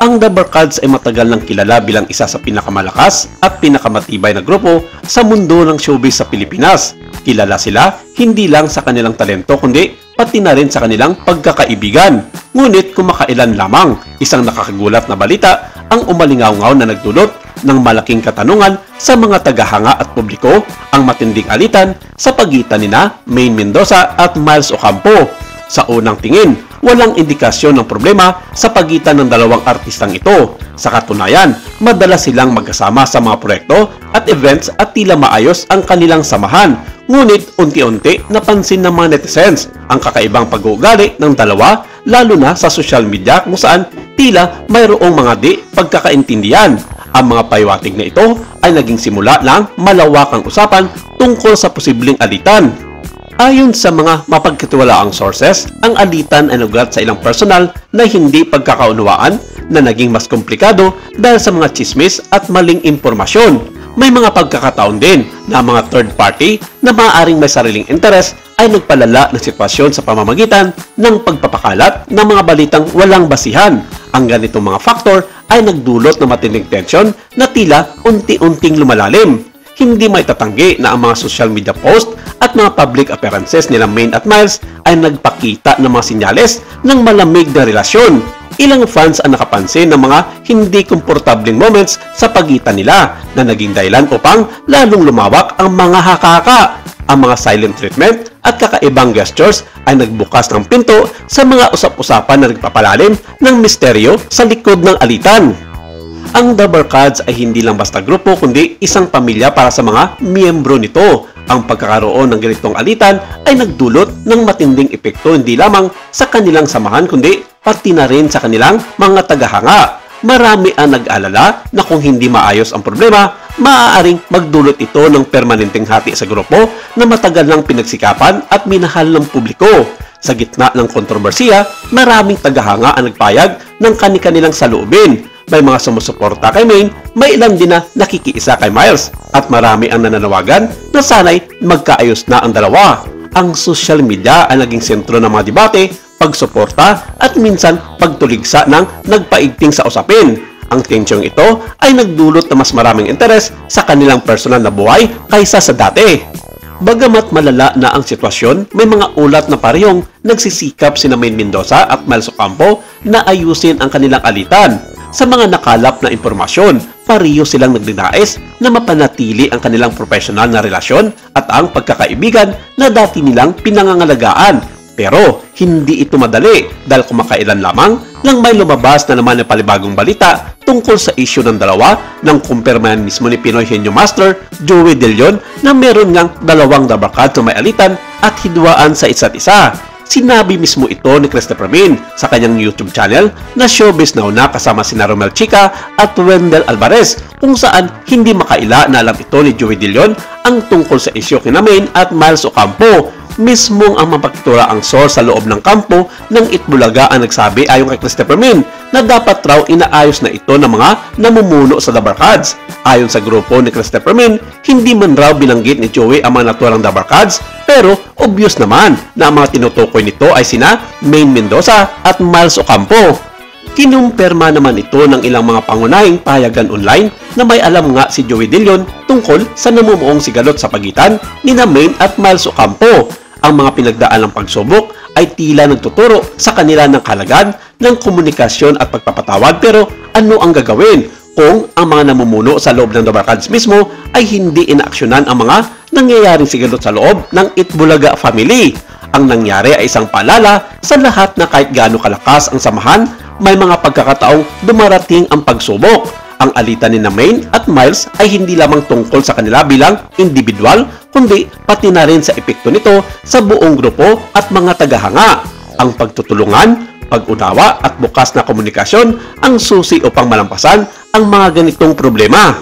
Ang The Barkads ay matagal nang kilala bilang isa sa pinakamalakas at pinakamatibay na grupo sa mundo ng showbiz sa Pilipinas. Kilala sila hindi lang sa kanilang talento kundi pati na rin sa kanilang pagkakaibigan. Ngunit kumakailan lamang isang nakakagulat na balita ang umalingaw-ngaw na nagdulot ng malaking katanungan sa mga tagahanga at publiko, ang matinding alitan sa pagitan nina Maine Mendoza at Miles Ocampo. Sa unang tingin, walang indikasyon ng problema sa pagitan ng dalawang artistang ito. Sa katunayan, madalas silang magkasama sa mga proyekto at events at tila maayos ang kanilang samahan. Ngunit unti-unti napansin ng mga netizens ang kakaibang pag-uugali ng dalawa, lalo na sa social media kung saan tila mayroong mga di pagkakaintindihan. Ang mga pahiwatig na ito ay naging simula ng malawakang usapan tungkol sa posibleng alitan. Ayon sa mga mapagkatiwalaang sources, ang alitan ay nagulat sa ilang personal na hindi pagkakaunawaan na naging mas komplikado dahil sa mga chismis at maling impormasyon. May mga pagkakataon din na mga third party na maaaring may sariling interes ay nagpalala ng sitwasyon sa pamamagitan ng pagpapakalat ng mga balitang walang basihan. Ang ganitong mga faktor ay nagdulot ng matinding tensyon na tila unti-unting lumalalim. Hindi may tatanggi na ang mga social media post at mga public appearances nila Maine at Miles ay nagpakita ng mga sinyales ng malamig na relasyon. Ilang fans ang nakapansin ng mga hindi komportableng moments sa pagitan nila na naging dahilan upang lalong lumawak ang mga haka-haka. Ang mga silent treatment at kakaibang gestures ay nagbukas ng pinto sa mga usap-usapan na nagpapalalim ng misteryo sa likod ng alitan. Ang The Barkads ay hindi lang basta grupo kundi isang pamilya para sa mga miyembro nito. Ang pagkakaroon ng ganitong alitan ay nagdulot ng matinding epekto hindi lamang sa kanilang samahan kundi pati na rin sa kanilang mga tagahanga. Marami ang nag-alala na kung hindi maayos ang problema, maaaring magdulot ito ng permanenteng hati sa grupo na matagal nang pinagsikapan at minahal ng publiko. Sa gitna ng kontrobersiya, maraming tagahanga ang nagpayag ng kani-kanilang saloobin. May mga sumusuporta kay Maine, may ilan din na nakikiisa kay Miles, at marami ang nananawagan na sana'y magkaayos na ang dalawa. Ang social media ay naging sentro ng mga debate, pagsuporta at minsan pagtuligsa ng nagpaigting sa usapin. Ang tensyong ito ay nagdulot na mas maraming interes sa kanilang personal na buhay kaysa sa dati. Bagamat malala na ang sitwasyon, may mga ulat na parehong nagsisikap sina Maine Mendoza at Miles Ocampo na ayusin ang kanilang alitan. Sa mga nakalap na impormasyon, pareho silang nagdinais na mapanatili ang kanilang profesional na relasyon at ang pagkakaibigan na dati nilang pinangangalagaan. Pero hindi ito madali dahil kumakailan lamang nang may lumabas na naman ng palibagong balita tungkol sa isyu ng dalawa nang kumpirmahan mismo ni Pinoy Henyo Master Joey De Leon na meron ngang dalawang The Barkads na may alitan at hidwaan sa isa't isa. Sinabi mismo ito ni Christopher Min sa kanyang YouTube channel na Showbiz Now na kasama sina Romel Chica at Wendell Alvarez, kung saan hindi makaila na alam ito ni Joey De Leon ang tungkol sa isyu kina Maine at Miles Ocampo. Mismong ang mapagtura ang source sa loob ng kampo ng Itbulaga ang nagsabi ayon kay Christopher Min na dapat raw inaayos na ito ng mga namumuno sa The Barkads. Ayon sa grupo ni Christopher Min, hindi man raw binanggit ni Joey ang mga naturang The Barkads, pero obvious naman na ang mga tinutukoy nito ay sina Maine Mendoza at Miles Ocampo. Kinumpirma naman ito ng ilang mga pangunahing pahayagan online na may alam nga si Joey De Leon tungkol sa namumuong sigalot sa pagitan ni Maine at Miles Ocampo. Ang mga pinagdaan ng pagsubok ay tila nagtuturo sa kanila ng kahalagan ng komunikasyon at pagpapatawad, pero ano ang gagawin kung ang mga namumuno sa loob ng The Barkads mismo ay hindi inaaksyonan ang mga nangyayaring sigalot sa loob ng Itbulaga family? Ang nangyari ay isang paalala sa lahat na kahit gaano kalakas ang samahan, may mga pagkakataong dumarating ang pagsubok. Ang alitan ni Maine at Miles ay hindi lamang tungkol sa kanila bilang individual, kundi pati na rin sa epekto nito sa buong grupo at mga tagahanga. Ang pagtutulungan, pag-unawa at bukas na komunikasyon ang susi upang malampasan ang mga ganitong problema.